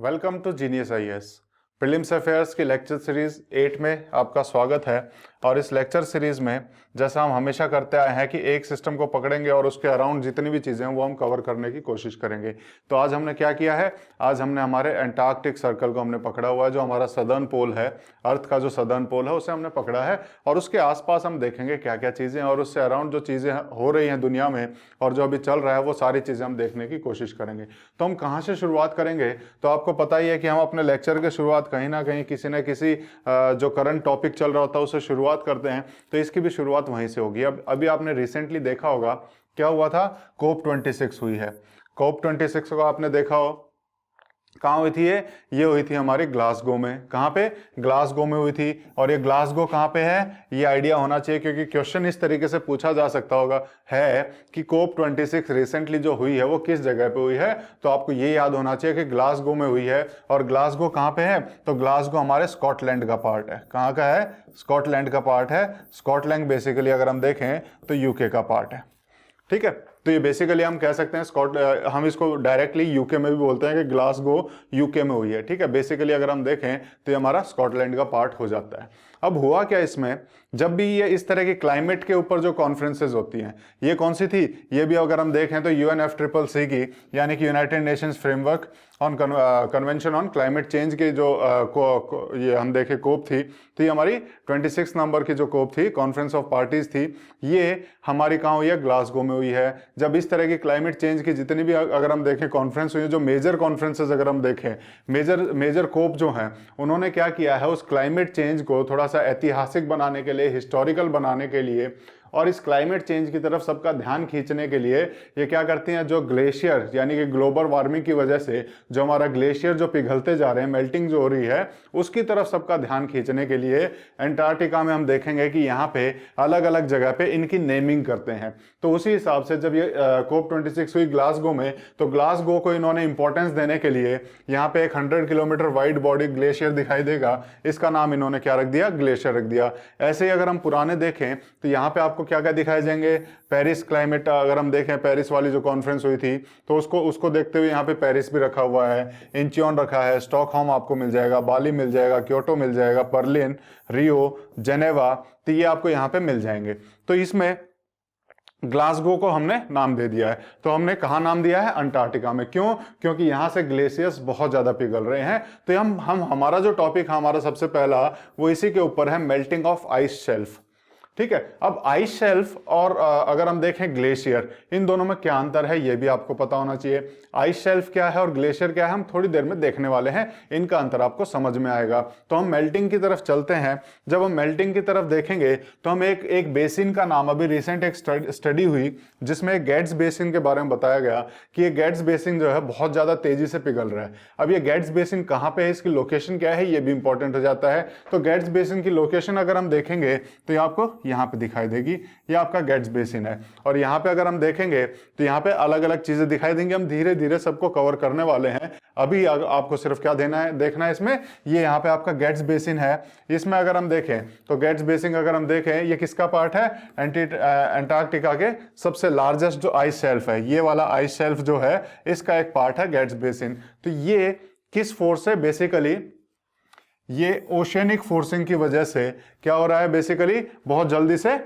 Welcome to Genius IAS. Prelims affairs की lecture series 8 में आपका स्वागत है। और इस लेक्चर सीरीज में जैसा हम हमेशा करते आए हैं कि एक सिस्टम को पकड़ेंगे और उसके अराउंड जितनी भी चीज़ें हैं वो हम कवर करने की कोशिश करेंगे। तो आज हमने क्या किया है, आज हमने हमारे एंटार्क्टिक सर्कल को हमने पकड़ा हुआ है, जो हमारा सदर्न पोल है, अर्थ का जो सदर्न पोल है उसे हमने पकड़ा है। और उसके आसपास हम देखेंगे क्या क्या चीज़ें और उससे अराउंड जो चीज़ें हो रही हैं दुनिया में और जो अभी चल रहा है वो सारी चीज़ें हम देखने की कोशिश करेंगे। तो हम कहाँ से शुरुआत करेंगे, तो आपको पता ही है कि हम अपने लेक्चर की शुरुआत कहीं ना कहीं किसी न किसी जो करंट टॉपिक चल रहा होता है उससे शुरुआत करते हैं। तो इसकी भी शुरुआत वहीं से होगी। अब अभी आपने रिसेंटली देखा होगा क्या हुआ था, COP26 हुई है। COP26 को आपने देखा हो, कहाँ हुई थी ये हुई थी हमारी ग्लासगो में। कहाँ पे, ग्लासगो में हुई थी। और ये ग्लासगो कहाँ पे है ये आइडिया होना चाहिए, क्योंकि क्वेश्चन इस तरीके से पूछा जा सकता होगा है कि COP26 रिसेंटली जो हुई है वो किस जगह पे हुई है। तो आपको ये याद होना चाहिए कि ग्लासगो में हुई है। और ग्लासगो कहाँ पे है, तो ग्लासगो हमारे स्कॉटलैंड का पार्ट है। कहाँ का है, स्कॉटलैंड का पार्ट है। स्कॉटलैंड बेसिकली अगर हम देखें तो यूके का पार्ट है। ठीक है, तो ये बेसिकली हम कह सकते हैं हम इसको डायरेक्टली यूके में भी बोलते हैं कि ग्लासगो यूके में हुई है। ठीक है, बेसिकली अगर हम देखें तो ये हमारा स्कॉटलैंड का पार्ट हो जाता है। अब हुआ क्या इसमें, जब भी ये इस तरह की क्लाइमेट के ऊपर जो कॉन्फ्रेंसेज होती हैं, ये कौन सी थी, ये भी अगर हम देखें तो UNFCCC की, यानी कि United Nations framework on convention on climate change के जो ये हम देखें कोप थी, तो ये हमारी 26 नंबर की जो कोप थी, कॉन्फ्रेंस ऑफ पार्टीज थी, ये हमारी कहाँ हुई है, ग्लासगो में हुई है। जब इस तरह की क्लाइमेट चेंज की जितनी भी अगर हम देखें कॉन्फ्रेंस हुई है, जो मेजर कॉन्फ्रेंसेज अगर हम देखें, मेजर कोप जो हैं, उन्होंने क्या किया है, उस क्लाइमेट चेंज को थोड़ा सा ऐतिहासिक बनाने के लिए, हिस्टोरिकल बनाने के लिए और इस क्लाइमेट चेंज की तरफ सबका ध्यान खींचने के लिए ये क्या करती हैं, जो ग्लेशियर यानी कि ग्लोबल वार्मिंग की वजह से जो हमारा ग्लेशियर जो पिघलते जा रहे हैं, मेल्टिंग जो हो रही है, उसकी तरफ सबका ध्यान खींचने के लिए एंटार्क्टिका में हम देखेंगे कि यहाँ पे अलग अलग जगह पे इनकी नेमिंग करते हैं। तो उसी हिसाब से जब ये COP26 हुई ग्लासगो में, तो ग्लासगो को इन्होंने इंपॉर्टेंस देने के लिए यहाँ पे एक 100 किलोमीटर वाइड बॉडी ग्लेशियर दिखाई देगा, इसका नाम इन्होंने क्या रख दिया, ग्लेशियर रख दिया। ऐसे ही अगर हम पुराने देखें तो यहाँ पे आपको क्या क्या दिखाए जाएंगे, पेरिस क्लाइमेट, अगर हम देखें पेरिस वाली जो कॉन्फ्रेंस हुई थी तो उसको देखते हुए यहाँ पे पेरिस भी रखा हुआ है, इंचियोन रखा है, स्टॉकहोम आपको मिल जाएगा, बाली मिल जाएगा, क्योटो मिल जाएगा, बर्लिन, रियो, जेनेवा, तो ये आपको यहाँ पे मिल जाएंगे। तो इसमें ग्लासगो को हमने नाम दे दिया है। तो हमने कहा नाम दिया है, अंटार्कटिका में। क्यों, क्योंकि यहां से ग्लेशियर्स बहुत ज्यादा पिघल रहे हैं। तो हमारा जो टॉपिक है, हमारा सबसे पहला वो इसी के ऊपर है, मेल्टिंग ऑफ आइस शेल्फ। ठीक है, अब आइस शेल्फ और अगर हम देखें ग्लेशियर, इन दोनों में क्या अंतर है ये भी आपको पता होना चाहिए। आइस शेल्फ क्या है और ग्लेशियर क्या है, हम थोड़ी देर में देखने वाले हैं, इनका अंतर आपको समझ में आएगा। तो हम मेल्टिंग की तरफ चलते हैं। जब हम मेल्टिंग की तरफ देखेंगे तो हम एक बेसिन का नाम, अभी रिसेंट एक स्टडी हुई जिसमें गेट्स बेसिन के बारे में बताया गया कि ये गेट्स बेसिन जो है बहुत ज्यादा तेजी से पिघल रहा है। अब ये गेट्स बेसिन कहाँ पे है, इसकी लोकेशन क्या है, ये भी इंपॉर्टेंट हो जाता है। तो गेट्स बेसिन की लोकेशन अगर हम देखेंगे तो ये आपको यहाँ पे दिखाई देगी, ये आपका गेट्स बेसिन है। और यहाँ पे अगर हम देखेंगे तो यहाँ पे अलग अलग चीजें दिखाई देंगी, हम धीरे धीरे सबको कवर करने वाले हैं। अभी आपको सिर्फ क्या देखना है इसमें, ये यहाँ पे आपका गेट्स बेसिन है। इसमें अगर हम देखें तो गेट्स बेसिन अगर हम देखें, ये किसका पार्ट है, एंटार्क्टिका के सबसे लार्जेस्ट जो आइस शेल्फ है, ये वाला आइस शेल्फ जो है इसका एक पार्ट है गेट्स बेसिन। तो ये किस फोर्स से, बेसिकली ये ओशियनिक फोर्सिंग की वजह से क्या हो रहा है, बेसिकली बहुत जल्दी से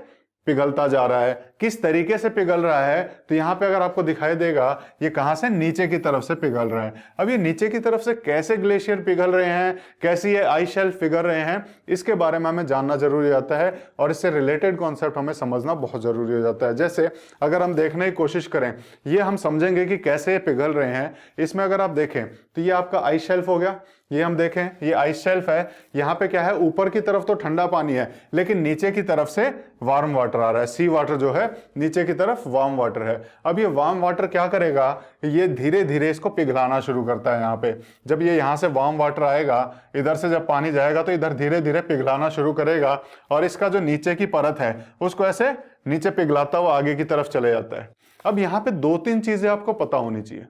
पिघलता जा रहा है। किस तरीके से पिघल रहा है, तो यहां पे अगर आपको दिखाई देगा ये कहां से, नीचे की तरफ से पिघल रहा है। अब ये नीचे की तरफ से कैसे ग्लेशियर पिघल रहे हैं, कैसे ये आइस शेल्फ पिघल रहे हैं, इसके बारे में हमें जानना जरूरी होता है और इससे रिलेटेड कॉन्सेप्ट हमें समझना बहुत जरूरी हो जाता है। जैसे अगर हम देखने की कोशिश करें, ये हम समझेंगे कि कैसे ये पिघल रहे हैं। इसमें अगर आप देखें तो ये आपका आइस शेल्फ हो गया, ये हम देखें ये आइस शेल्फ है। यहाँ पे क्या है, ऊपर की तरफ तो ठंडा पानी है लेकिन नीचे की तरफ से वार्म वाटर आ रहा है, सी वाटर जो है नीचे की तरफ वार्म वाटर है। अब ये वार्म वाटर क्या करेगा, ये धीरे धीरे इसको पिघलाना शुरू करता है। यहाँ पे जब ये यहाँ से वार्म वाटर आएगा, इधर से जब पानी जाएगा तो इधर धीरे धीरे पिघलाना शुरू करेगा और इसका जो नीचे की परत है उसको ऐसे नीचे पिघलाता हुआ आगे की तरफ चले जाता है। अब यहाँ पे दो तीन चीजें आपको पता होनी चाहिए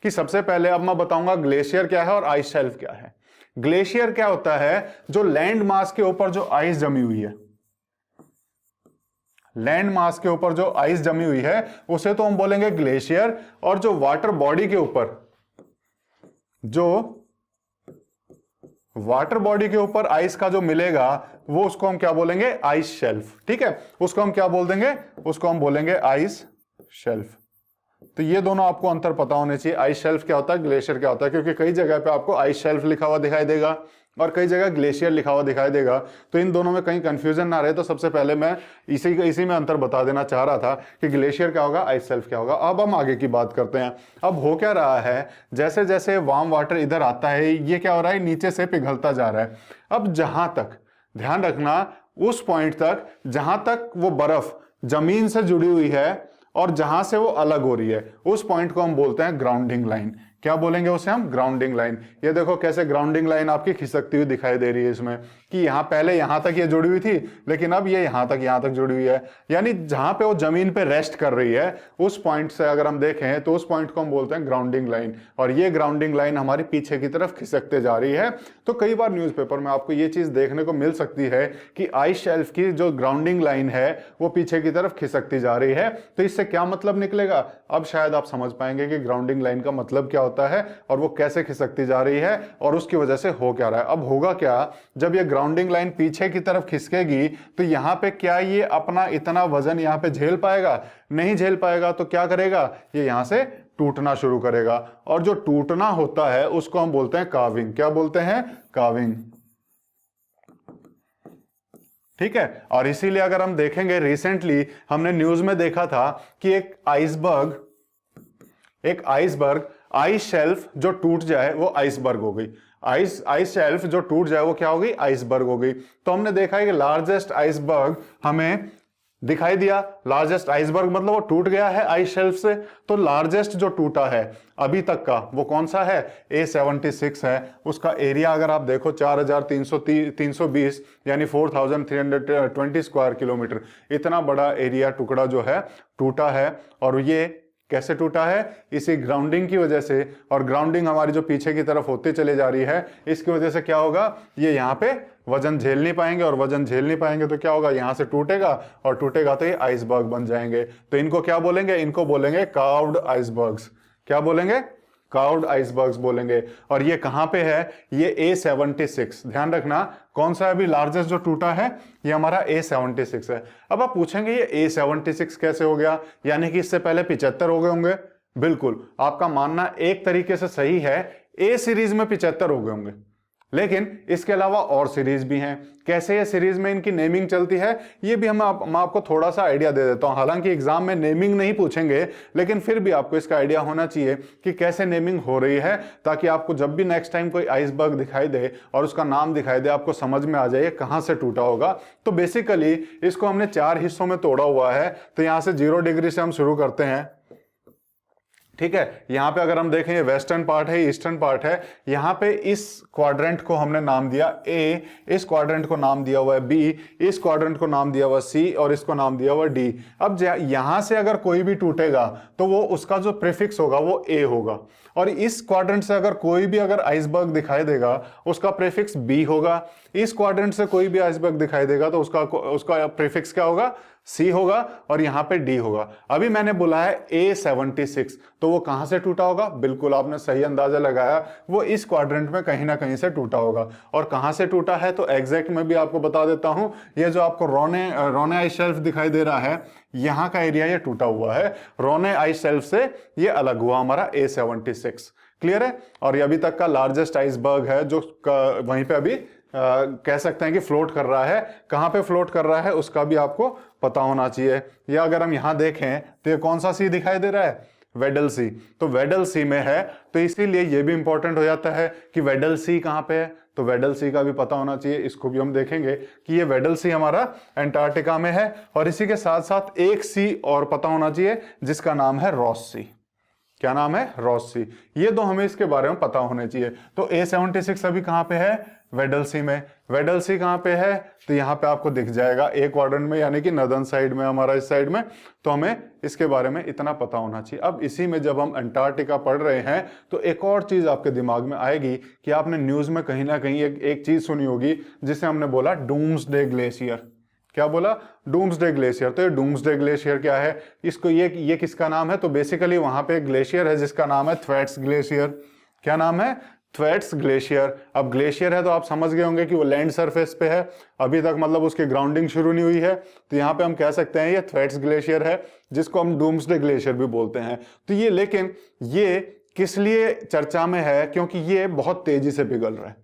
कि सबसे पहले अब मैं बताऊंगा ग्लेशियर क्या है और आइस शेल्फ क्या है। ग्लेशियर क्या होता है, जो लैंड मास के ऊपर जो आइस जमी हुई है, लैंड मास के ऊपर जो आइस जमी हुई है उसे तो हम बोलेंगे ग्लेशियर। और जो वाटर बॉडी के ऊपर जो वाटर बॉडी के ऊपर आइस का जो मिलेगा वो उसको हम क्या बोलेंगे, आइस शेल्फ। ठीक है, उसको हम क्या बोल देंगे, उसको हम बोलेंगे आइस शेल्फ। तो ये दोनों आपको अंतर पता होने चाहिए, आइस शेल्फ क्या होता है, ग्लेशियर क्या होता है, क्योंकि कई जगह पे आपको आइस शेल्फ लिखा हुआ दिखाई देगा और कई जगह ग्लेशियर लिखा हुआ दिखाई देगा। तो इन दोनों में कहीं कंफ्यूजन ना रहे, तो सबसे पहले मैं इसी में अंतर बता देना चाह रहा था कि ग्लेशियर क्या होगा, आइस शेल्फ क्या होगा। अब हम आगे की बात करते हैं। अब हो क्या रहा है, जैसे जैसे वार्म वाटर इधर आता है, ये क्या हो रहा है, नीचे से पिघलता जा रहा है। अब जहां तक, ध्यान रखना, उस पॉइंट तक जहां तक वो बर्फ जमीन से जुड़ी हुई है और जहां से वो अलग हो रही है, उस पॉइंट को हम बोलते हैं ग्राउंडिंग लाइन। क्या बोलेंगे उसे हम, ग्राउंडिंग लाइन। ये देखो कैसे ग्राउंडिंग लाइन आपकी खिसकती हुई दिखाई दे रही है इसमें, कि यहां पहले यहां तक ये जुड़ी हुई थी, लेकिन अब ये यहां तक जुड़ी हुई है। यानी जहां पे वो जमीन पे रेस्ट कर रही है, उस पॉइंट से अगर हम देखें तो उस पॉइंट को हम बोलते हैं ग्राउंडिंग लाइन। और ये ग्राउंडिंग लाइन हमारी पीछे की तरफ खिसकते जा रही है। तो कई बार न्यूज़पेपर में आपको ये चीज देखने को मिल सकती है कि आइस शेल्फ की जो ग्राउंडिंग लाइन है वो पीछे की तरफ खिसकती जा रही है। तो इससे क्या मतलब निकलेगा, अब शायद आप समझ पाएंगे कि ग्राउंडिंग लाइन का मतलब क्या होता है और वो कैसे खिसकती जा रही है और उसकी वजह से हो क्या रहा है। अब होगा क्या, जब ये ग्राउंडिंग लाइन पीछे की तरफ खिसकेगी तो यहां पे क्या ये अपना इतना वजन यहां पे झेल पाएगा, नहीं झेल पाएगा। तो क्या करेगा, ये यहां से टूटना शुरू करेगा, और जो टूटना होता है उसको हम बोलते हैं काविंग। क्या बोलते हैं, काविंग। ठीक है, और इसीलिए अगर हम देखेंगे, रिसेंटली हमने न्यूज में देखा था कि एक आइसबर्ग आइस शेल्फ जो टूट जाए वो आइसबर्ग हो गई। आइस शेल्फ जो टूट जाए वो क्या हो गई, आइसबर्ग हो गई। तो हमने देखा है कि लार्जेस्ट आइसबर्ग हमें दिखाई दिया। लार्जेस्ट आइसबर्ग मतलब वो टूट गया है आइस शेल्फ से। तो लार्जेस्ट जो टूटा है अभी तक का वो कौन सा है, A76 है। उसका एरिया अगर आप देखो 4320 यानी 4320 स्क्वायर किलोमीटर, इतना बड़ा एरिया टुकड़ा जो है टूटा है। और ये कैसे टूटा है, इसी ग्राउंडिंग की वजह से। और ग्राउंडिंग हमारी जो पीछे की तरफ होती चली जा रही है, इसकी वजह से क्या होगा, ये यहाँ पे वजन झेल नहीं पाएंगे, और वजन झेल नहीं पाएंगे तो क्या होगा, यहां से टूटेगा, और टूटेगा तो ये आइसबर्ग बन जाएंगे। तो इनको क्या बोलेंगे, इनको बोलेंगे कार्व्ड आइसबर्ग्स। क्या बोलेंगे, कार्व्ड आइसबर्ग्स बोलेंगे। और ये कहां पे है, ये A76। ध्यान रखना कौन सा अभी लार्जेस्ट जो टूटा है, ये हमारा A76 है। अब आप पूछेंगे ये A76 कैसे हो गया, यानी कि इससे पहले 75 हो गए होंगे। बिल्कुल, आपका मानना एक तरीके से सही है, A सीरीज में 75 हो गए होंगे, लेकिन इसके अलावा और सीरीज भी हैं। कैसे ये सीरीज में इनकी नेमिंग चलती है, ये भी मैं आपको थोड़ा सा आइडिया दे देता हूं। हालांकि एग्जाम में नेमिंग नहीं पूछेंगे, लेकिन फिर भी आपको इसका आइडिया होना चाहिए कि कैसे नेमिंग हो रही है, ताकि आपको जब भी नेक्स्ट टाइम कोई आइसबर्ग दिखाई दे और उसका नाम दिखाई दे, आपको समझ में आ जाए कहां से टूटा होगा। तो बेसिकली इसको हमने 4 हिस्सों में तोड़ा हुआ है। तो यहां से 0 डिग्री से हम शुरू करते हैं। ठीक है, यहां पे अगर हम देखें, ये वेस्टर्न पार्ट है, ईस्टर्न पार्ट है। यहां पे इस क्वाड्रेंट को हमने नाम दिया A, इस क्वाड्रेंट को नाम दिया हुआ है B, इस क्वाड्रेंट को नाम दिया हुआ C, और इसको नाम दिया हुआ D। अब यहां से अगर कोई भी टूटेगा तो वो उसका जो प्रीफिक्स होगा वो A होगा, और इस क्वाड्रेंट से अगर कोई भी अगर आइसबर्ग दिखाई देगा उसका प्रीफिक्स B होगा। इस क्वाड्रेंट से कोई भी आइसबर्ग दिखाई देगा तो उसका प्रीफिक्स क्या होगा, C होगा, और यहां पे D होगा। अभी मैंने बोला है A76, तो वो कहां से टूटा होगा, बिल्कुल आपने सही अंदाजा लगाया, वो इस क्वाड्रेंट में कहीं ना कहीं से टूटा होगा। और कहां से टूटा है तो एग्जैक्ट मैं भी आपको बता देता हूं। ये जो आपको रोने आइस शेल्फ दिखाई दे रहा है, यहां का एरिया ये टूटा हुआ है। रोने आइस शेल्फ से ये अलग हुआ हमारा A76। क्लियर है। और ये अभी तक का लार्जेस्ट आइसबर्ग है जो वहीं पे अभी कह सकते हैं कि फ्लोट कर रहा है। कहां पे फ्लोट कर रहा है उसका भी आपको पता होना चाहिए। या अगर हम यहां देखें तो ये कौन सा सी दिखाई दे रहा है, वेडल सी। तो वेडल सी में है, तो इसीलिए ये भी इंपॉर्टेंट हो जाता है कि वेडल सी कहां पे है। तो वेडल सी का भी पता होना चाहिए, इसको भी हम देखेंगे कि ये वेडल सी हमारा अंटार्कटिका में है। और इसी के साथ साथ एक सी और पता होना चाहिए जिसका नाम है रॉस सी। क्या नाम है, रॉस सी। ये दो हमें इसके बारे में पता होने चाहिए। तो A76 अभी कहां पे है, वेडल सी में। वेडल सी कहां पे है, तो यहां पे आपको दिख जाएगा A क्वाड्रेंट में, यानी कि नदर्न साइड में, हमारा इस साइड में। तो हमें इसके बारे में इतना पता होना चाहिए। अब इसी में जब हम अंटार्कटिका पढ़ रहे हैं तो एक और चीज आपके दिमाग में आएगी कि आपने न्यूज में कहीं ना कहीं एक चीज सुनी होगी जिसे हमने बोला डूम्सडे ग्लेशियर। क्या बोला, डूम्सडे ग्लेशियर। तो ये डूम्सडे ग्लेशियर क्या है, इसको ये किसका नाम है, तो बेसिकली वहां पे एक ग्लेशियर है जिसका नाम है थ्वेट्स ग्लेशियर। क्या नाम है, थ्वेट्स ग्लेशियर। अब ग्लेशियर है तो आप समझ गए होंगे कि वो लैंड सरफेस पे है, अभी तक मतलब उसकी ग्राउंडिंग शुरू नहीं हुई है, तो यहाँ पे हम कह सकते हैं ये थ्वेट्स ग्लेशियर है, जिसको हम डूम्सडे ग्लेशियर भी बोलते हैं। तो ये, लेकिन ये किस लिए चर्चा में है, क्योंकि ये बहुत तेजी से पिघल रहा है।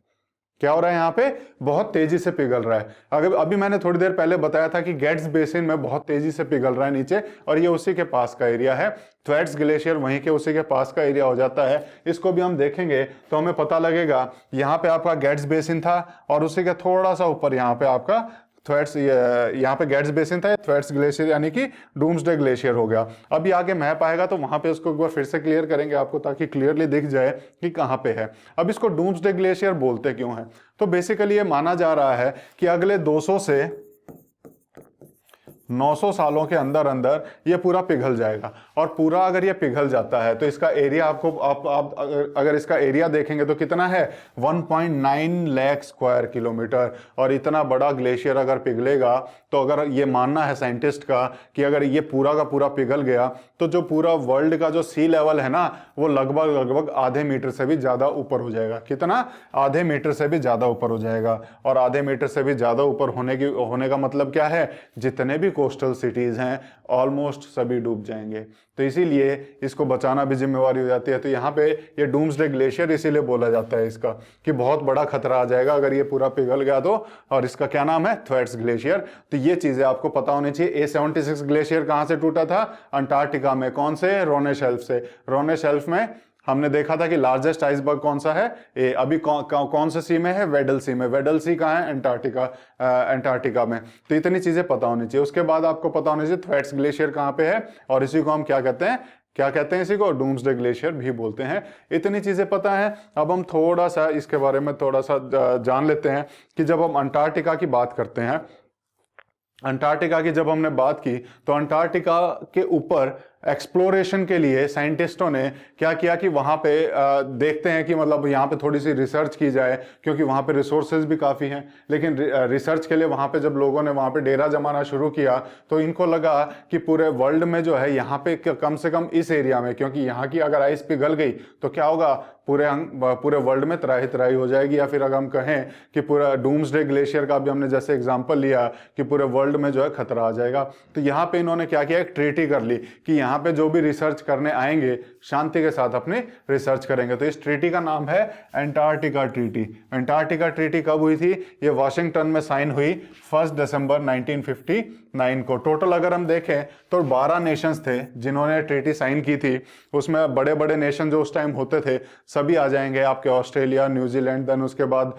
क्या हो रहा है यहाँ पे, बहुत तेजी से पिघल रहा है। अगर अभी मैंने थोड़ी देर पहले बताया था कि गेट्स बेसिन में बहुत तेजी से पिघल रहा है नीचे, और ये उसी के पास का एरिया है। थ्वेट्स ग्लेशियर वहीं के उसी के पास का एरिया हो जाता है। इसको भी हम देखेंगे तो हमें पता लगेगा, यहाँ पे आपका गेट्स बेसिन था और उसी के थोड़ा सा ऊपर यहाँ पे आपका थ्वेट्स, यहाँ पे गेट्स बेसिन था, थ्वेट्स ग्लेशियर यानी कि डूम्सडे ग्लेशियर हो गया। अभी आगे मैप आएगा तो वहां पे उसको एक बार फिर से क्लियर करेंगे आपको, ताकि क्लियरली दिख जाए कि कहां पे है। अब इसको डूम्सडे ग्लेशियर बोलते क्यों है, तो बेसिकली ये माना जा रहा है कि अगले 200 से 900 सालों के अंदर अंदर ये पूरा पिघल जाएगा। और पूरा अगर ये पिघल जाता है तो इसका एरिया आपको आप अगर इसका एरिया देखेंगे तो कितना है, 1.9 लाख स्क्वायर किलोमीटर। और इतना बड़ा ग्लेशियर अगर पिघलेगा तो अगर ये मानना है साइंटिस्ट का कि अगर ये पूरा का पूरा पिघल गया तो जो पूरा वर्ल्ड का जो सी लेवल है ना, वो लगभग आधे मीटर से भी ज्यादा ऊपर हो जाएगा। कितना, आधे मीटर से भी ज्यादा ऊपर हो जाएगा। और आधे मीटर से भी ज्यादा ऊपर होने का मतलब क्या है, जितने भी कोस्टल सिटीज हैं ऑलमोस्ट सभी डूब जाएंगे। तो इसीलिए इसको बचाना भी जिम्मेवारी हो जाती है। तो यहाँ पे ये डूम्सडे ग्लेशियर इसीलिए बोला जाता है इसका, कि बहुत बड़ा खतरा आ जाएगा अगर ये पूरा पिघल गया तो। और इसका क्या नाम है, थ्वेट्स ग्लेशियर। तो ये चीजें आपको पता होनी चाहिए। A76 ग्लेशियर कहां से टूटा था, अंटार्कटिका में। कौन से, रोने शेल्फ से। रोने शेल्फ में हमने देखा था कि लार्जेस्ट आइसबर्ग कौन सा है, ए। अभी कौन से सी में है, वेडल सी में। वेडल सी कहाँ है, अंटार्कटिका में। तो इतनी चीजें पता होनी चाहिए। उसके बाद आपको पता होनी चाहिए थ्वेट्स ग्लेशियर कहाँ पे है, और इसी को हम क्या कहते हैं, इसी को डूम्सडे ग्लेशियर भी बोलते हैं। इतनी चीजें पता है। अब हम थोड़ा सा इसके बारे में थोड़ा सा जान लेते हैं कि जब हम अंटार्कटिका की बात करते हैं, अंटार्कटिका की जब हमने बात की तो अंटार्कटिका के ऊपर एक्सप्लोरेशन के लिए साइंटिस्टों ने क्या किया कि वहां पे देखते हैं कि मतलब यहाँ पे थोड़ी सी रिसर्च की जाए, क्योंकि वहां पे रिसोर्सेज भी काफ़ी हैं। लेकिन रिसर्च के लिए वहां पे जब लोगों ने वहां पे डेरा जमाना शुरू किया तो इनको लगा कि पूरे वर्ल्ड में जो है यहाँ पे कम से कम इस एरिया में, क्योंकि यहाँ की अगर आइस पिघल गई तो क्या होगा, पूरे वर्ल्ड में तराही तराही हो जाएगी। या फिर अगर हम कहें कि पूरा डूम्सडे ग्लेशियर का भी हमने जैसे एग्जांपल लिया कि पूरे वर्ल्ड में जो है खतरा आ जाएगा। तो यहाँ पे इन्होंने क्या किया, एक ट्रीटी कर ली कि यहाँ पे जो भी रिसर्च करने आएंगे शांति के साथ अपनी रिसर्च करेंगे। तो इस ट्रीटी का नाम है एंटार्कटिका ट्रीटी। एंटार्कटिका ट्रीटी कब हुई थी, ये वाशिंगटन में साइन हुई 1 दिसंबर 1959 को। टोटल अगर हम देखें तो 12 नेशंस थे जिन्होंने ट्रीटी साइन की थी। उसमें बड़े बड़े नेशन जो उस टाइम होते थे सभी आ जाएंगे आपके, ऑस्ट्रेलिया, न्यूजीलैंड, देन उसके बाद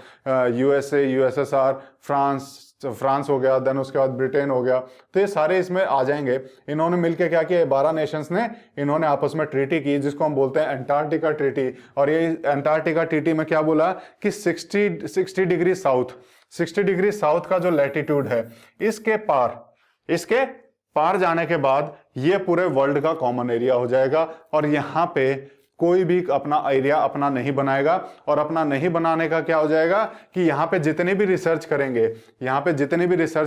यूएसए, यूएसएसआर, फ्रांस हो गया, देन उसके बाद ब्रिटेन हो गया। तो ये सारे इसमें आ जाएंगे। इन्होंने मिलकर क्या किया, 12 नेशंस ने इन्होंने आपस में ट्रीटी की जिसको हम बोलते हैं एंटार्कटिका ट्रीटी। और ये एंटार्कटिका ट्रीटी में क्या बोला कि 60 डिग्री साउथ, 60 डिग्री साउथ का जो लैटिट्यूड है इसके पार जाने के बाद ये पूरे वर्ल्ड का कॉमन एरिया हो जाएगा। और यहाँ पे कोई भी अपना एरिया अपना नहीं बनाएगा। और अपना नहीं बनाने का क्या हो जाएगा कि यहाँ पे जितने भी रिसर्च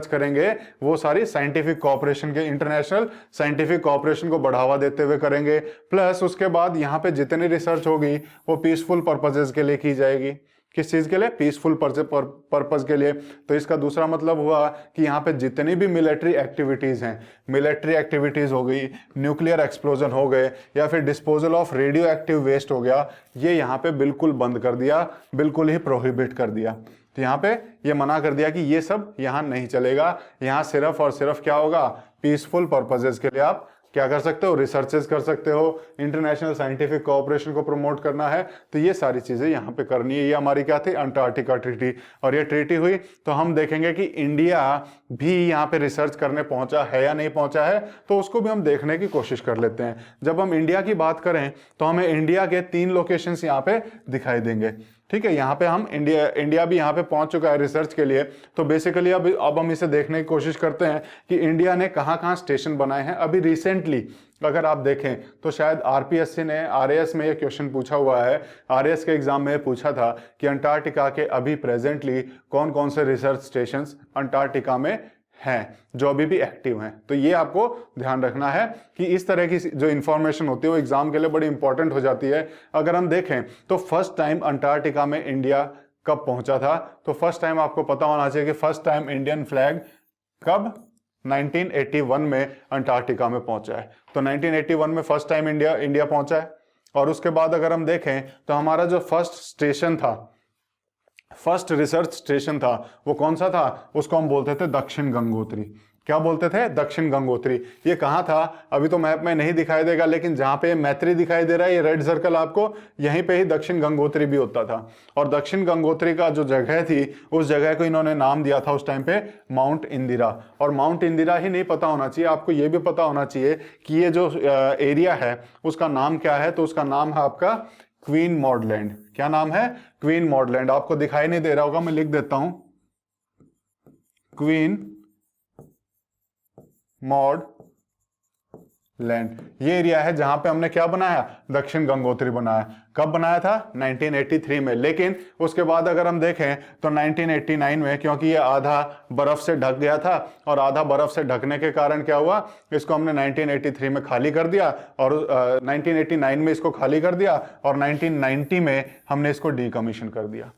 करेंगे वो सारी साइंटिफिक कोऑपरेशन के, इंटरनेशनल साइंटिफिक कोऑपरेशन को बढ़ावा देते हुए करेंगे। प्लस उसके बाद यहाँ पे जितनी रिसर्च होगी वो पीसफुल पर्पजेज के लिए की जाएगी। किस चीज के लिए, पीसफुल पर्पज के लिए। तो इसका दूसरा मतलब हुआ कि यहाँ पे जितनी भी मिलिट्री एक्टिविटीज हैं, मिलिट्री एक्टिविटीज हो गई, न्यूक्लियर एक्सप्लोजन हो गए, या फिर disposal of radioactive waste हो गया, ये यहाँ पे बिल्कुल बंद कर दिया, बिल्कुल ही प्रोहिबिट कर दिया। तो यहाँ पे ये मना कर दिया कि ये सब यहाँ नहीं चलेगा। यहाँ सिर्फ और सिर्फ क्या होगा, पीसफुल पर्पजेज के लिए आप क्या कर सकते हो, रिसर्चेस कर सकते हो, इंटरनेशनल साइंटिफिक कोऑपरेशन को प्रमोट करना है। तो ये सारी चीजें यहाँ पे करनी है। ये हमारी क्या थी, अंटार्कटिका ट्रीटी। और ये ट्रीटी हुई तो हम देखेंगे कि इंडिया भी यहाँ पे रिसर्च करने पहुंचा है या नहीं पहुंचा है, तो उसको भी हम देखने की कोशिश कर लेते हैं। जब हम इंडिया की बात करें तो हमें इंडिया के 3 लोकेशंस यहाँ पे दिखाई देंगे। ठीक है, यहाँ पे हम इंडिया भी यहाँ पे पहुंच चुका है रिसर्च के लिए। तो बेसिकली अब हम इसे देखने की कोशिश करते हैं कि इंडिया ने कहाँ कहाँ स्टेशन बनाए हैं। अभी रिसेंटली अगर आप देखें तो शायद आरपीएससी ने आरएएस में ये क्वेश्चन पूछा हुआ है, आरएएस के एग्जाम में पूछा था कि अंटार्कटिका के अभी प्रेजेंटली कौन कौन से रिसर्च स्टेशंस अंटार्कटिका में हैं जो अभी भी एक्टिव हैं। तो ये आपको ध्यान रखना है कि इस तरह की जो इंफॉर्मेशन होती है वो एग्जाम के लिए बड़ी इंपॉर्टेंट हो जाती है। अगर हम देखें तो फर्स्ट टाइम अंटार्कटिका में इंडिया कब पहुंचा था, तो फर्स्ट टाइम आपको पता होना चाहिए कि फर्स्ट टाइम इंडियन फ्लैग कब 1981 में अंटार्कटिका में पहुंचा है। तो 1981 में फर्स्ट टाइम इंडिया पहुंचा है। और उसके बाद अगर हम देखें तो हमारा जो फर्स्ट स्टेशन था, फर्स्ट रिसर्च स्टेशन था, वो कौन सा था, उसको हम बोलते थे दक्षिण गंगोत्री। क्या बोलते थे, दक्षिण गंगोत्री। ये कहाँ था, अभी तो मैप में नहीं दिखाई देगा, लेकिन जहां पे मैत्री दिखाई दे रहा है, ये रेड सर्कल आपको, यहीं पे ही दक्षिण गंगोत्री भी होता था। और दक्षिण गंगोत्री का जो जगह थी, उस जगह को इन्होंने नाम दिया था उस टाइम पे माउंट इंदिरा। और माउंट इंदिरा ही नहीं पता होना चाहिए, आपको ये भी पता होना चाहिए कि ये जो एरिया है उसका नाम क्या है। तो उसका नाम है आपका क्वीन मॉड लैंड। क्या नाम है, क्वीन मॉड लैंड। आपको दिखाई नहीं दे रहा होगा, मैं लिख देता हूं, क्वीन मॉड लैंड। ये एरिया है जहां पे हमने क्या बनाया, दक्षिण गंगोत्री बनाया। कब बनाया था, 1983 में। लेकिन उसके बाद अगर हम देखें तो 1989 में, क्योंकि ये आधा बर्फ से ढक गया था, और आधा बर्फ से ढकने के कारण क्या हुआ, इसको हमने 1983 में खाली कर दिया, और 1989 में इसको खाली कर दिया, और 1990 में हमने इसको डीकमीशन कर दिया।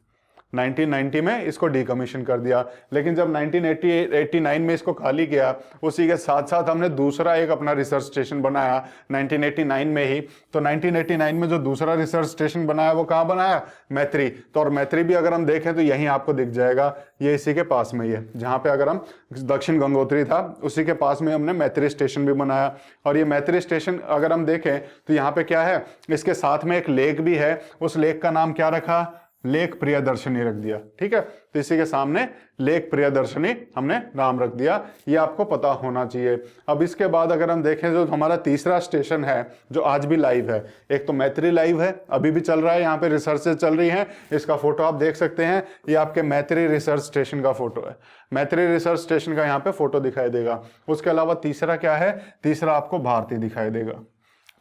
1990 में इसको डीकमीशन कर दिया। लेकिन जब 1989 में इसको खाली किया, उसी के साथ साथ हमने दूसरा एक अपना रिसर्च स्टेशन बनाया 1989 में ही। तो 1989 में जो दूसरा रिसर्च स्टेशन बनाया वो कहाँ बनाया, मैत्री। तो और मैत्री भी अगर हम देखें तो यहीं आपको दिख जाएगा, ये इसी के पास में ही है, जहां पे अगर हम दक्षिण गंगोत्री था उसी के पास में हमने मैत्री स्टेशन भी बनाया। और ये मैत्री स्टेशन अगर हम देखें तो यहाँ पे क्या है, इसके साथ में एक लेक भी है, उस लेक का नाम क्या रखा, लेक प्रियदर्शनी रख दिया। ठीक है, तो इसी के सामने लेक प्रियदर्शनी हमने नाम रख दिया, ये आपको पता होना चाहिए। अब इसके बाद अगर हम देखें जो हमारा तीसरा स्टेशन है जो आज भी लाइव है, एक तो मैत्री लाइव है, अभी भी चल रहा है, यहाँ पे रिसर्चेज चल रही हैं, इसका फोटो आप देख सकते हैं, ये आपके मैत्री रिसर्च स्टेशन का फोटो है। मैत्री रिसर्च स्टेशन का यहाँ पे फोटो दिखाई देगा। उसके अलावा तीसरा क्या है, तीसरा आपको भारती दिखाई देगा।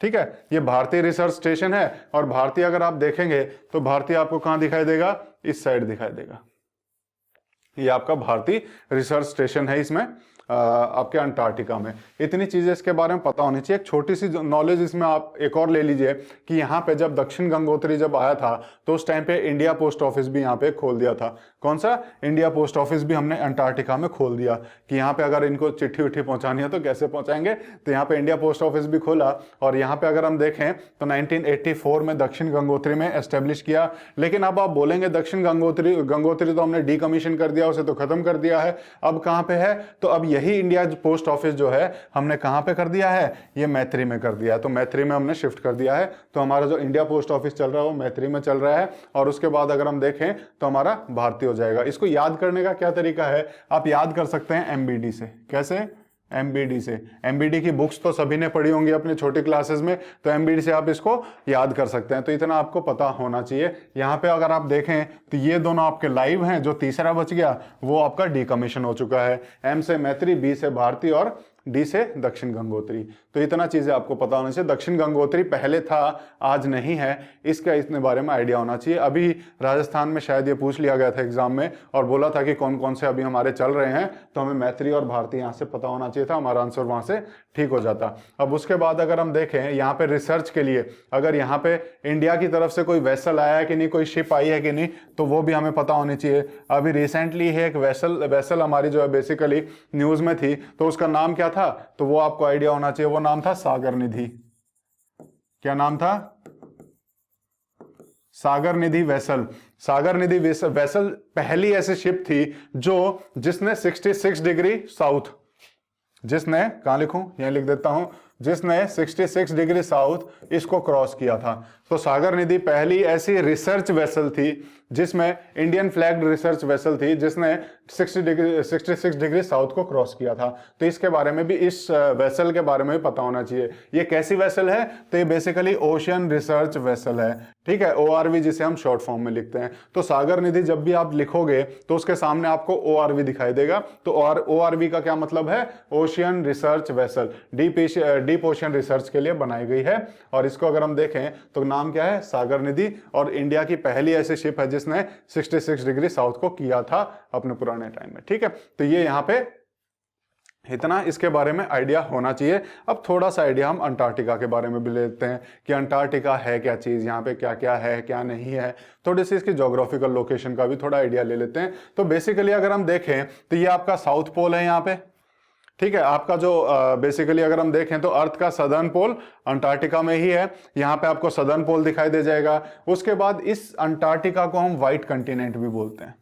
ठीक है, ये भारतीय रिसर्च स्टेशन है। और भारतीय अगर आप देखेंगे तो भारतीय आपको कहां दिखाई देगा, इस साइड दिखाई देगा। ये आपका भारतीय रिसर्च स्टेशन है, इसमें आपके अंटार्कटिका में। इतनी चीजें इसके बारे में पता होनी चाहिए। एक छोटी सी नॉलेज इसमें आप एक और ले लीजिए कि यहाँ पे जब दक्षिण गंगोत्री जब आया था तो उस टाइम पे इंडिया पोस्ट ऑफिस भी यहाँ पे खोल दिया था। कौन सा, इंडिया पोस्ट ऑफिस भी हमने अंटार्कटिका में खोल दिया कि यहाँ पे अगर इनको चिट्ठी उट्ठी पहुंचानी है तो कैसे पहुंचाएंगे। तो यहाँ पे इंडिया पोस्ट ऑफिस भी खोला। और यहाँ पे अगर हम देखें तो 1984 में दक्षिण गंगोत्री में एस्टेब्लिश किया। लेकिन अब आप बोलेंगे दक्षिण गंगोत्री तो हमने डीकमीशन कर दिया, उसे तो खत्म कर दिया है, अब कहाँ पे है, तो अब यही इंडिया पोस्ट ऑफिस जो है हमने कहां पे कर दिया है, ये मैत्री में कर दिया है। तो मैत्री में हमने शिफ्ट कर दिया है। तो हमारा जो इंडिया पोस्ट ऑफिस चल रहा है वो मैत्री में चल रहा है। और उसके बाद अगर हम देखें तो हमारा भारतीय हो जाएगा। इसको याद करने का क्या तरीका है, आप याद कर सकते हैं एमबीडी से। कैसे, एमबीडी से। एमबीडी की बुक्स तो सभी ने पढ़ी होंगी अपनी छोटी क्लासेस में, तो एमबीडी से आप इसको याद कर सकते हैं। तो इतना आपको पता होना चाहिए। यहाँ पे अगर आप देखें तो ये दोनों आपके लाइव हैं, जो तीसरा बच गया वो आपका डीकमीशन हो चुका है। एम से मैत्री, बी से भारती और डी से दक्षिण गंगोत्री। तो इतना चीजें आपको पता होना चाहिए। दक्षिण गंगोत्री पहले था, आज नहीं है, इसका इतने बारे में आइडिया होना चाहिए। अभी राजस्थान में शायद ये पूछ लिया गया था एग्जाम में, और बोला था कि कौन कौन से अभी हमारे चल रहे हैं, तो हमें मैत्री और भारती यहाँ से पता होना चाहिए था, हमारा आंसर वहां से ठीक हो जाता। अब उसके बाद अगर हम देखें यहाँ पे रिसर्च के लिए, अगर यहाँ पे इंडिया की तरफ से कोई वेसल आया है कि नहीं, कोई शिप आई है कि नहीं, तो वो भी हमें पता होनी चाहिए। अभी रिसेंटली है एक वेसल हमारी जो है बेसिकली न्यूज में थी, तो उसका नाम क्या था, तो वो आपको आइडिया होना चाहिए, वो नाम था सागर निधि। क्या नाम था, सागर निधि वेसल। सागर निधि वेसल पहली ऐसी शिप थी जिसने 66 डिग्री साउथ, जिसने, कहां लिखूं, यहां लिख देता हूं, जिसने 66 डिग्री साउथ इसको क्रॉस किया था। तो सागर निधि पहली ऐसी रिसर्च वेसल थी जिसमें इंडियन फ्लैग्ड रिसर्च वेसल थी जिसने 66 डिग्री साउथ को क्रॉस किया था। तो इसके बारे में भी, इस वेसल के बारे में भी पता होना चाहिए। ये कैसी वेसल है, तो ये बेसिकली ओशियन रिसर्च वेसल है। ठीक है, ORV जिसे हम शॉर्ट फॉर्म में लिखते हैं। तो सागर निधि जब भी आप लिखोगे तो उसके सामने आपको ORV दिखाई देगा। तो ORV का क्या मतलब है, ocean research vessel, deep ocean research के लिए बनाई गई है। और इसको अगर हम देखें तो नाम क्या है, सागर निधि। और इंडिया की पहली ऐसी शिप है जिसने 66 डिग्री साउथ को किया था अपने पुराने टाइम में। ठीक है, तो ये यहाँ पे इतना इसके बारे में आइडिया होना चाहिए। अब थोड़ा सा आइडिया हम अंटार्कटिका के बारे में भी लेते हैं कि अंटार्कटिका है क्या चीज़, यहाँ पे क्या क्या है क्या नहीं है, थोड़ी सी इसकी जोग्राफिकल लोकेशन का भी थोड़ा आइडिया ले लेते हैं। तो बेसिकली अगर हम देखें तो ये आपका साउथ पोल है यहाँ पे, ठीक है। आपका जो बेसिकली अगर हम देखें तो अर्थ का सदर्न पोल अंटार्कटिका में ही है, यहाँ पे आपको सदर्न पोल दिखाई दे जाएगा। उसके बाद इस अंटार्कटिका को हम व्हाइट कंटिनेंट भी बोलते हैं।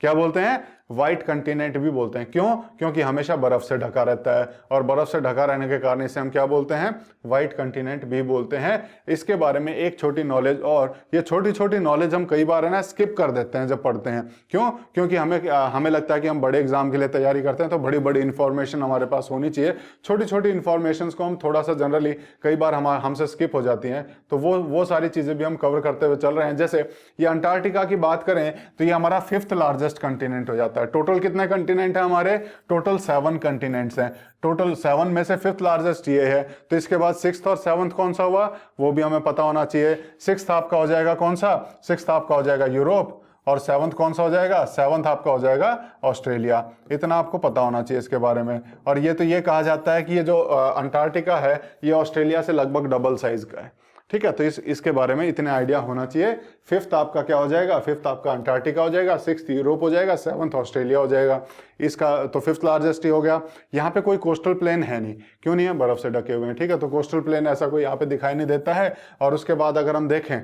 क्या बोलते हैं? व्हाइट कंटिनेंट भी बोलते हैं। क्यों? क्योंकि हमेशा बर्फ से ढका रहता है और बर्फ से ढका रहने के कारण इसे हम क्या बोलते हैं? व्हाइट कंटिनेंट भी बोलते हैं। इसके बारे में एक छोटी नॉलेज, और ये छोटी छोटी नॉलेज हम कई बार है ना स्किप कर देते हैं जब पढ़ते हैं। क्यों? क्योंकि हमें लगता है कि हम बड़े एग्जाम के लिए तैयारी करते हैं तो बड़ी बड़ी इंफॉर्मेशन हमारे पास होनी चाहिए। छोटी छोटी इंफॉर्मेशन को हम थोड़ा सा जनरली कई बार हमसे स्किप हो जाती हैं, तो वो सारी चीजें भी हम कवर करते हुए चल रहे हैं। जैसे ये अंटार्कटिका की बात करें तो ये हमारा 5th लार्जेस्ट कंटिनेंट हो जाता है। टोटल कितने कंटिनेंट है हमारे? टोटल 7 कंटिनेंट्स हैं। टोटल 7 में से 5th लार्जेस्ट ये है। तो इसके बाद 6th और 7th कौन सा हुआ वो भी हमें पता होना चाहिए। 6th आपका हो जाएगा कौन सा? 6th आपका हो जाएगा यूरोप, और 7th कौन सा हो जाएगा? 7th आपका हो जाएगा ऑस्ट्रेलिया। इतना आपको पता होना चाहिए इसके बारे में। और ये कहा जाता है कि ये जो अंटार्कटिका है ये ऑस्ट्रेलिया से लगभग डबल साइज का है, ठीक है। तो इसके बारे में इतने आइडिया होना चाहिए। 5th आपका क्या हो जाएगा? 5th आपका अंटार्कटिका हो जाएगा, 6th यूरोप हो जाएगा, 7th ऑस्ट्रेलिया हो जाएगा। इसका तो 5th लार्जेस्ट ही हो गया। यहाँ पे कोई कोस्टल प्लेन है नहीं। क्यों नहीं है? बर्फ से ढके हुए हैं, ठीक है। तो कोस्टल प्लेन ऐसा कोई यहाँ पे दिखाई नहीं देता है। और उसके बाद अगर हम देखें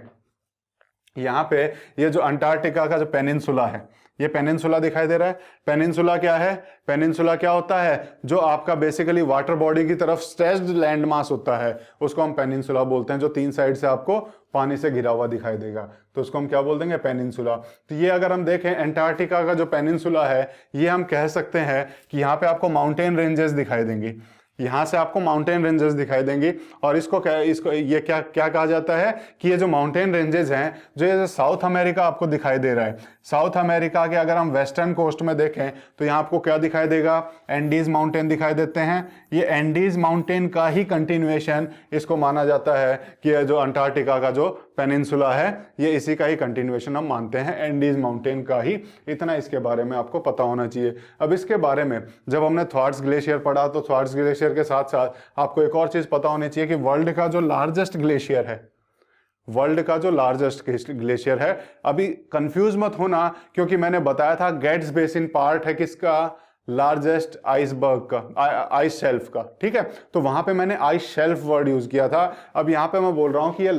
यहाँ पे ये जो अंटार्कटिका का जो पेनिनसुला है, ये पेनिनसुला दिखाई दे रहा है। पेनिनसुला क्या है? पेनिनसुला क्या होता है? जो आपका बेसिकली वाटर बॉडी की तरफ स्ट्रेच्ड लैंड मास होता है उसको हम पेनिनसुला बोलते हैं, जो 3 साइड से आपको पानी से घिरा हुआ दिखाई देगा, तो उसको हम क्या बोल देंगे? पेनिनसुला। तो ये अगर हम देखें अंटार्कटिका का जो पेनिनसुला है, ये हम कह सकते हैं कि यहाँ पे आपको माउंटेन रेंजेस दिखाई देंगी। यहां से आपको माउंटेन रेंजेस दिखाई देंगी। और इसको ये क्या कहा जाता है कि ये जो माउंटेन रेंजेस हैं, जो ये साउथ अमेरिका आपको दिखाई दे रहा है, साउथ अमेरिका के अगर हम वेस्टर्न कोस्ट में देखें तो यहाँ आपको क्या दिखाई देगा? एंडीज माउंटेन दिखाई देते हैं। ये एंडीज माउंटेन का ही कंटिन्यूएशन इसको माना जाता है कि ये जो अंटार्कटिका का जो पेनिनसुला है ये इसी का ही कंटिन्यूएशन हम मानते हैं, एंडीज माउंटेन का ही। इतना इसके बारे में आपको पता होना चाहिए। अब इसके बारे में जब हमने थ्वार्ट्स ग्लेशियर पढ़ा तो थ्वार्ट्स ग्लेशियर के साथ साथ आपको एक और चीज पता होनी चाहिए कि वर्ल्ड का जो लार्जेस्ट ग्लेशियर है, वर्ल्ड का जो लार्जेस्ट ग्लेशियर है, अभी कंफ्यूज मत होना क्योंकि मैंने बताया था गेट्स बेसिन पार्ट है किसका? लार्जेस्ट आइसबर्ग का, आइस शेल्फ का, ठीक है। तो वहां पे मैंने आइस शेल्फ वर्ड यूज किया था। अब यहां पे मैं बोल रहा हूं कि ये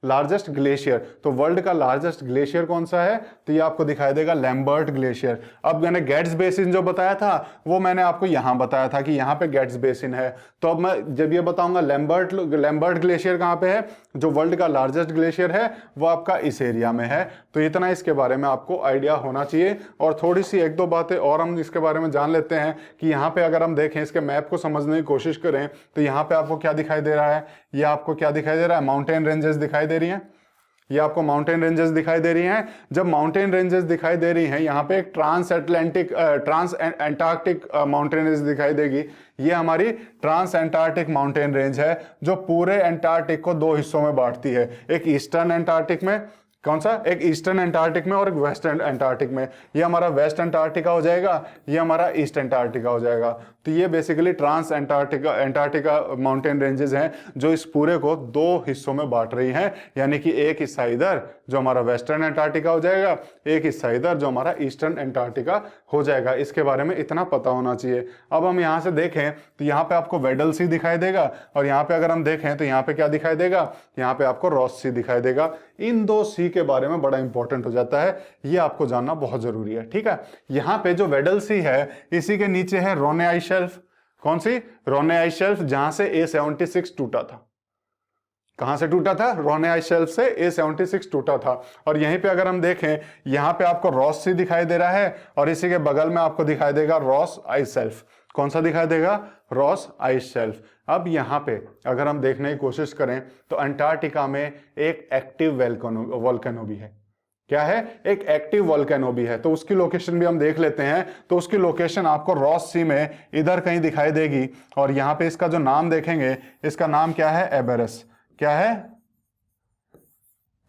लार्जेस्ट ग्लेशियर। तो वर्ल्ड का लार्जेस्ट ग्लेशियर कौन सा है? तो ये आपको दिखाई देगा लैम्बर्ट ग्लेशियर। अब मैंने गेट्स बेसिन जो बताया था वो मैंने आपको यहां बताया था कि यहां पे गेट्स बेसिन है। तो अब मैं जब ये बताऊंगा लैम्बर्ट ग्लेशियर कहां पे है, जो वर्ल्ड का लार्जेस्ट ग्लेशियर है वो आपका इस एरिया में है। तो इतना इसके बारे में आपको आइडिया होना चाहिए। और थोड़ी सी 1-2 बातें और हम इसके बारे में जान लेते हैं कि यहाँ पे अगर हम देखें, इसके मैप को समझने की कोशिश करें तो यहाँ पे आपको क्या दिखाई दे रहा है? ये आपको क्या दिखाई दे रहा है? माउंटेन रेंजेस दिखाई दे रही हैं। ये आपको माउंटेन रेंजेस दिखाई दे रही हैं। जब माउंटेन रेंजेस दिखाई दे रही हैं, यहाँ पे एक ट्रांस एंटार्कटिक माउंटेन रेंज दिखाई देगी। ये हमारी ट्रांस एंटार्कटिक माउंटेन रेंज है जो पूरे एंटार्कटिक को 2 हिस्सों में बांटती है। एक ईस्टर्न एंटार्कटिक में, कौन सा? एक ईस्टर्न एंटार्कटिक में और एक वेस्टर्न एंटार्कटिक में। ये हमारा वेस्ट एंटार्कटिका हो जाएगा, ये हमारा ईस्ट एंटार्कटिका हो जाएगा। तो ये basically trans Antarctica mountain ranges हैं जो इस पूरे को 2 हिस्सों में बांट रही हैं। यानी कि एक हिस्सा इधर जो हमारा वेस्टर्न एंटार्कटिका हो जाएगा, एक हिस्सा इधर जो हमारा ईस्टर्न एंटार्कटिका हो जाएगा। इसके बारे में इतना पता होना चाहिए। अब हम यहाँ से देखें तो यहाँ पे आपको वेडल सी दिखाई देगा, और यहाँ पे अगर हम देखें तो यहाँ पे क्या दिखाई देगा? यहाँ पे आपको रॉस सी दिखाई देगा। इन 2 सी के बारे में बड़ा इंपॉर्टेंट हो जाता है, ये आपको जानना बहुत जरूरी है, ठीक है। यहाँ पे जो वेडल सी है इसी के नीचे है रोने आइस शेल्फ। कौन सी? रोने आइस शेल्फ, जहां से A76 टूटा था। कहां से टूटा था? रोने आइस शेल्फ से A76 टूटा था। और यहीं पे अगर हम देखें, यहां पे आपको रॉस सी दिखाई दे रहा है और इसी के बगल में आपको दिखाई देगा रॉस आइस शेल्फ। कौन सा दिखाई देगा? Ross ice shelf. अब यहाँ पे अगर हम देखने की कोशिश करें तो अंटार्कटिका में एक एक्टिव वोल्केनो भी है। क्या है? एक एक्टिव वोल्केनो भी है। तो उसकी लोकेशन भी हम देख लेते हैं। तो उसकी लोकेशन आपको रॉस सी में इधर कहीं दिखाई देगी। और यहाँ पे इसका जो नाम देखेंगे, इसका नाम क्या है? एबेरस। क्या है?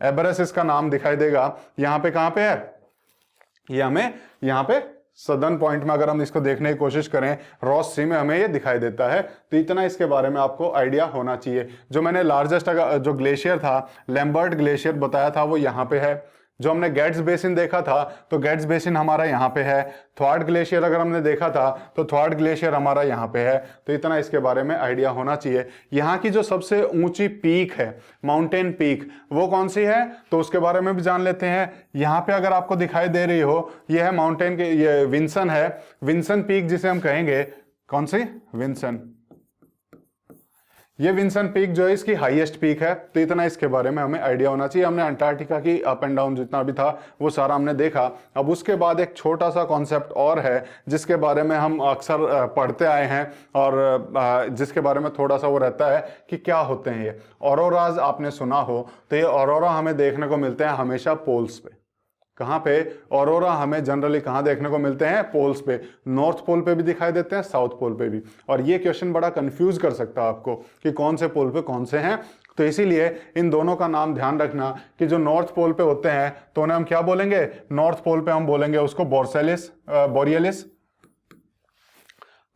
एबेरस इसका नाम दिखाई देगा। यहाँ पे कहां पे है? ये हमें यहाँ पे सदर्न पॉइंट में अगर हम इसको देखने की कोशिश करें, रॉस सी में हमें ये दिखाई देता है। तो इतना इसके बारे में आपको आइडिया होना चाहिए। जो मैंने लार्जेस्ट जो ग्लेशियर था, लैम्बर्ट ग्लेशियर बताया था, वो यहाँ पे है। जो हमने गेट्स बेसिन देखा था, तो गेट्स बेसिन हमारा यहाँ पे है। थ्वार्ड ग्लेशियर अगर हमने देखा था, तो थ्वार्ड ग्लेशियर हमारा यहाँ पे है। तो इतना इसके बारे में आइडिया होना चाहिए। यहाँ की जो सबसे ऊंची पीक है, माउंटेन पीक, वो कौन सी है, तो उसके बारे में भी जान लेते हैं। यहाँ पे अगर आपको दिखाई दे रही हो, ये है माउंटेन के, ये विंसन है, विंसन पीक जिसे हम कहेंगे। कौन सी? विंसन। ये विंसन पीक जो है इसकी हाईएस्ट पीक है। तो इतना इसके बारे में हमें आइडिया होना चाहिए। हमने अंटार्कटिका की अप एंड डाउन जितना भी था वो सारा हमने देखा। अब उसके बाद एक छोटा सा कॉन्सेप्ट और है जिसके बारे में हम अक्सर पढ़ते आए हैं और जिसके बारे में थोड़ा सा वो रहता है कि क्या होते हैं ये ऑरोराज। आपने सुना हो तो ये ऑरोरा हमें देखने को मिलते हैं हमेशा पोल्स पे। कहाँ पे? ऑरोरा हमें जनरली कहाँ देखने को मिलते हैं? पोल्स पे। नॉर्थ पोल पे भी दिखाई देते हैं, साउथ पोल पे भी। और ये क्वेश्चन बड़ा कंफ्यूज कर सकता है आपको कि कौन से पोल पे कौन से हैं। तो इसीलिए इन दोनों का नाम ध्यान रखना कि जो नॉर्थ पोल पे होते हैं तो उन्हें हम क्या बोलेंगे? नॉर्थ पोल पे हम बोलेंगे उसको बोरियलिस।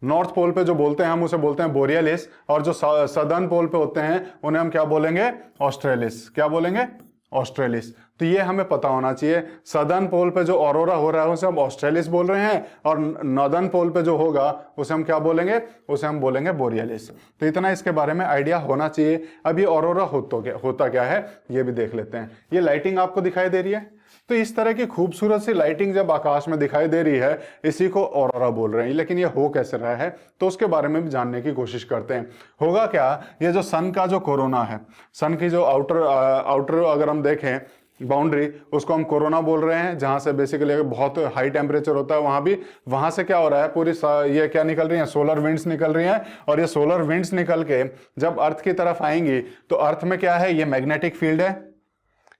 नॉर्थ पोल पे जो बोलते हैं हम उसे बोलते हैं बोरियलिस। और जो सदर्न पोल पे होते हैं उन्हें हम क्या बोलेंगे? ऑस्ट्रेलिस। क्या बोलेंगे? ऑस्ट्रेलिस। तो ये हमें पता होना चाहिए। सदर्न पोल पे जो ऑरोरा हो रहा है उसे हम ऑस्ट्रेलिस बोल रहे हैं, और नॉर्दर्न पोल पे जो होगा उसे हम क्या बोलेंगे? उसे हम बोलेंगे बोरियलिस। तो इतना इसके बारे में आइडिया होना चाहिए। अब ये ऑरोरा होता क्या है ये भी देख लेते हैं। ये लाइटिंग आपको दिखाई दे रही है, तो इस तरह की खूबसूरत सी लाइटिंग जब आकाश में दिखाई दे रही है, इसी को ऑरोरा बोल रहे हैं। लेकिन ये हो कैसे रहा है, तो उसके बारे में भी जानने की कोशिश करते हैं। होगा क्या, ये जो सन का जो कोरोना है, सन की जो आउटर अगर हम देखें बाउंड्री, उसको हम कोरोना बोल रहे हैं, जहां से बेसिकली बहुत हाई टेम्परेचर होता है वहां भी। वहां से क्या हो रहा है, पूरी ये क्या निकल रही है? सोलर विंड्स निकल रही हैं। और ये सोलर विंड्स निकल के जब अर्थ की तरफ आएंगी तो अर्थ में क्या है? ये मैग्नेटिक फील्ड है।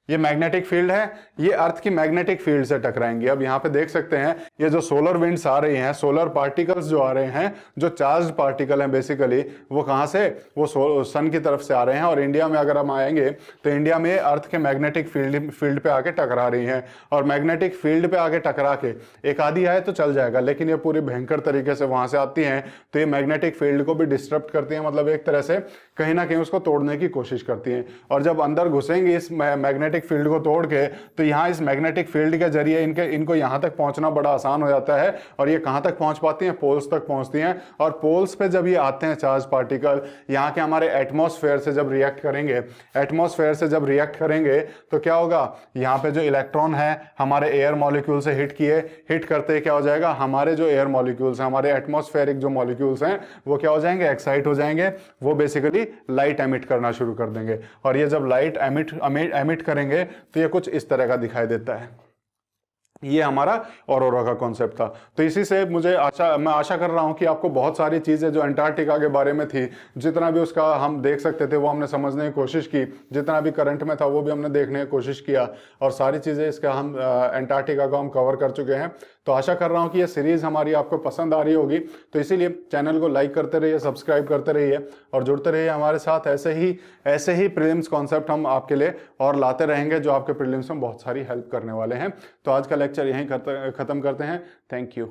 ये मैग्नेटिक फील्ड है, ये अर्थ की मैग्नेटिक फील्ड से टकराएंगे। अब यहाँ पे देख सकते हैं ये जो सोलर विंड्स आ रही हैं, सोलर पार्टिकल्स जो आ रहे हैं, जो चार्ज पार्टिकल हैं बेसिकली, वो कहाँ से? वो सन की तरफ से आ रहे हैं। और इंडिया में अगर हम आएंगे तो इंडिया में अर्थ के मैग्नेटिक फील्ड पे आके टकरा रही हैं। और मैग्नेटिक फील्ड पे आके टकरा के एक आधी आए तो चल जाएगा, लेकिन ये पूरी भयंकर तरीके से वहां से आती हैं। तो ये मैग्नेटिक फील्ड को भी डिस्टर्ब करती है, मतलब एक तरह से कहीं ना कहीं उसको तोड़ने की कोशिश करती हैं। और जब अंदर घुसेंगे इस मैग्नेटिक फील्ड को तोड़ के, तो यहाँ इस मैग्नेटिक फील्ड के जरिए इनको यहाँ तक पहुंचना बड़ा आसान हो जाता है। और ये कहाँ तक पहुंच पाती हैं? पोल्स तक पहुंचती हैं। और पोल्स पे जब ये आते हैं चार्ज पार्टिकल, यहाँ के हमारे एटमॉस्फेयर से जब रिएक्ट करेंगे, तो क्या होगा? यहाँ पे जो इलेक्ट्रॉन है हमारे एयर मॉलिक्यूल से हिट करते क्या हो जाएगा? हमारे जो एयर मॉलिक्यूल्स हैं, हमारे एटमॉस्फेरिक जो मॉलिक्यूल्स हैं, वो क्या हो जाएंगे? एक्साइट हो जाएंगे। वो बेसिकली लाइट एमिट करना शुरू कर देंगे। और ये जब लाइट एमिट करेंगे तो ये कुछ इस तरह का दिखाई देता है। ये हमारा ऑरोरा का कॉन्सेप्ट था। तो इसी से मैं आशा कर रहा हूं कि आपको बहुत सारी चीजें जो अंटार्कटिका के बारे में थी, जितना भी उसका हम देख सकते थे वो हमने समझने की कोशिश की, जितना भी करंट में था वो भी हमने देखने की कोशिश किया, और सारी चीजें इसका हम अंटार्कटिका को हम कवर कर चुके हैं। तो आशा कर रहा हूं कि ये सीरीज हमारी आपको पसंद आ रही होगी। तो इसीलिए चैनल को लाइक करते रहिए, सब्सक्राइब करते रहिए और जुड़ते रहिए हमारे साथ। ऐसे ही प्रीलिम्स कॉन्सेप्ट हम आपके लिए और लाते रहेंगे, जो आपके प्रीलिम्स में बहुत सारी हेल्प करने वाले हैं। तो आज का लेक्चर यहीं खत्म करते हैं। Thank you.